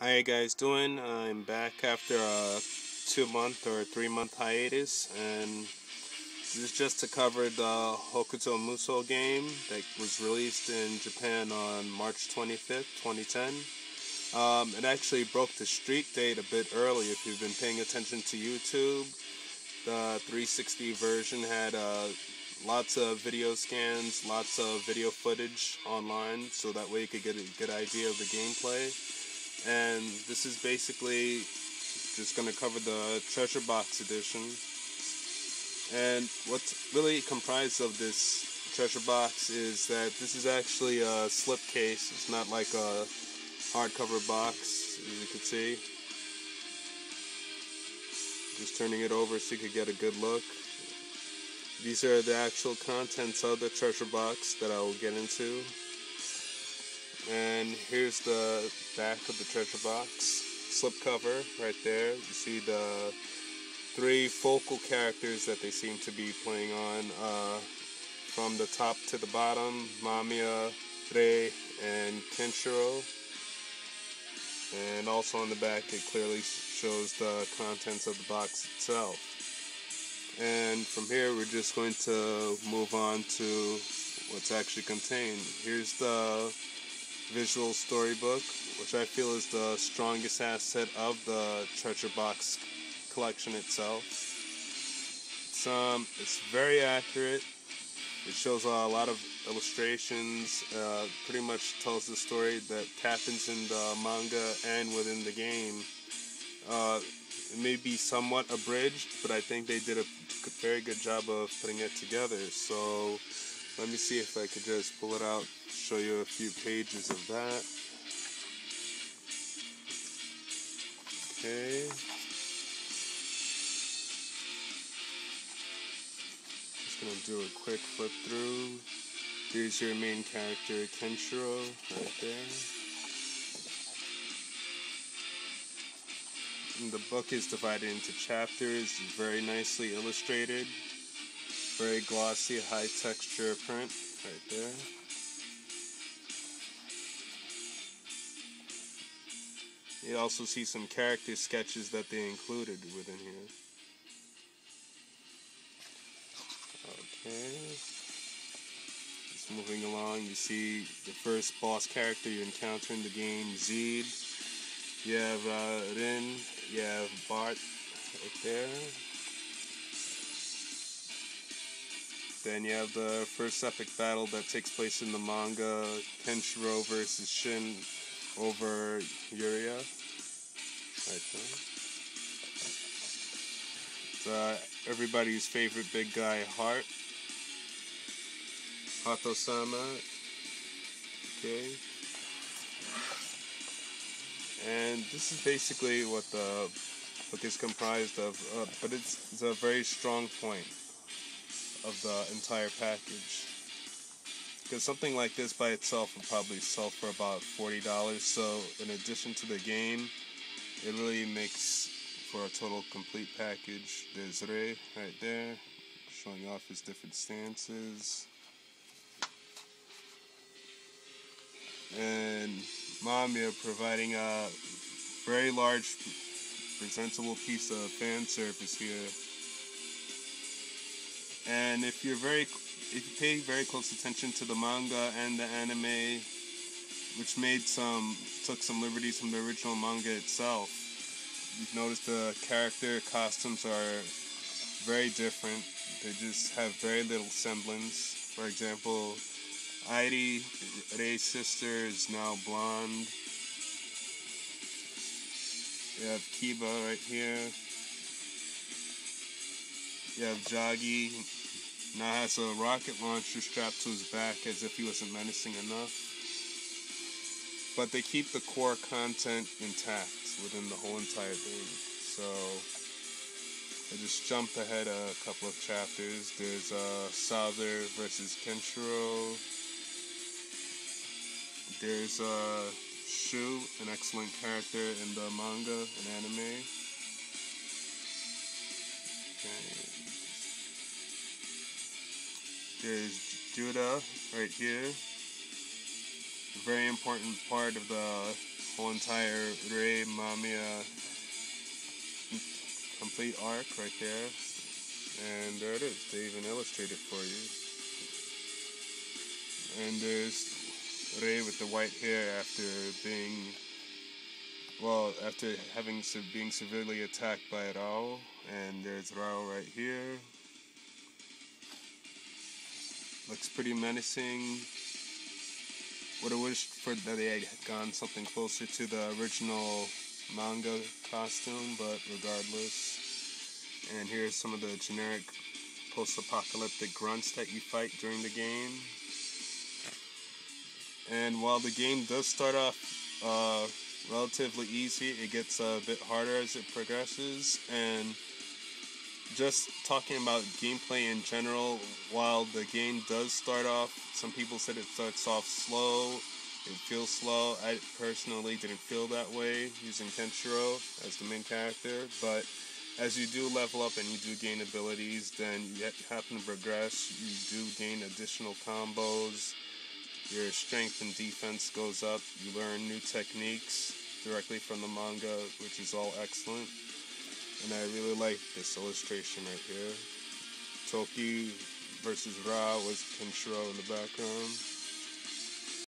How you guys doing? I'm back after a 2 month or 3 month hiatus, and this is just to cover the Hokuto Musou game that was released in Japan on March 25th, 2010. It actually broke the street date a bit early if you've been paying attention to YouTube. The 360 version had lots of video scans, lots of video footage online, so that way you could get a good idea of the gameplay. And this is basically just going to cover the treasure box edition. And what's really comprised of this treasure box is that this is actually a slipcase. It's not like a hardcover box, as you can see. Just turning it over so you could get a good look. These are the actual contents of the treasure box that I will get into. And here's the back of the treasure box, slipcover right there. You see the three focal characters that they seem to be playing on, from the top to the bottom: Mamiya, Rei, and Kenshiro. And also on the back it clearly shows the contents of the box itself. And from here we're just going to move on to what's actually contained. Here's the visual storybook, which I feel is the strongest asset of the treasure box collection itself. It's very accurate. It shows a lot of illustrations. Pretty much tells the story that happens in the manga and within the game. It may be somewhat abridged, but I think they did a very good job of putting it together. So let me see if I could just pull it out, show you a few pages of that. Okay. Just gonna do a quick flip through. Here's your main character, Kenshiro, right there. And the book is divided into chapters. It's very nicely illustrated. Very glossy, high texture print right there. You also see some character sketches that they included within here. Okay. Just moving along, you see the first boss character you encounter in the game, Zed. You have Rin, you have Bart right there. Then you have the first epic battle that takes place in the manga, Kenshiro versus Shin over Yuria. Right there. It's everybody's favorite big guy, Heart. Hato-sama. Okay. And this is basically what the book is comprised of, but it's a very strong point of the entire package, because something like this by itself would probably sell for about $40. So in addition to the game, it really makes for a total complete package. There's Rei right there, showing off his different stances, and Mamiya providing a very large presentable piece of fan service here. And if you pay very close attention to the manga and the anime, which took some liberties from the original manga itself, you've noticed the character costumes are very different. They just have very little semblance. For example, Airi, Rei's sister, is now blonde. You have Kiba right here. You have Jagi, now has a rocket launcher strapped to his back as if he wasn't menacing enough. But they keep the core content intact within the whole entire thing. So I just jumped ahead a couple of chapters. There's Souther versus Kenshiro. There's Shu, an excellent character in the manga and anime. Okay. There's Judah right here. A very important part of the whole entire Rei Mamiya complete arc right there. And there it is. They even illustrate it for you. And there's Rei with the white hair after being, after being severely attacked by Rao. And there's Rao right here. Looks pretty menacing. Would have wished that they had gone something closer to the original manga costume, but regardless. And here's some of the generic post-apocalyptic grunts that you fight during the game. And while the game does start off relatively easy, it gets a bit harder as it progresses. And just talking about gameplay in general, while the game does start off, some people said it starts off slow, it feels slow. I personally didn't feel that way using Kenshiro as the main character, but as you do level up and you do gain abilities, then you happen to progress, you do gain additional combos, your strength and defense goes up, you learn new techniques directly from the manga, which is all excellent. And I really like this illustration right here. Toki versus Ra with Kenshiro in the background.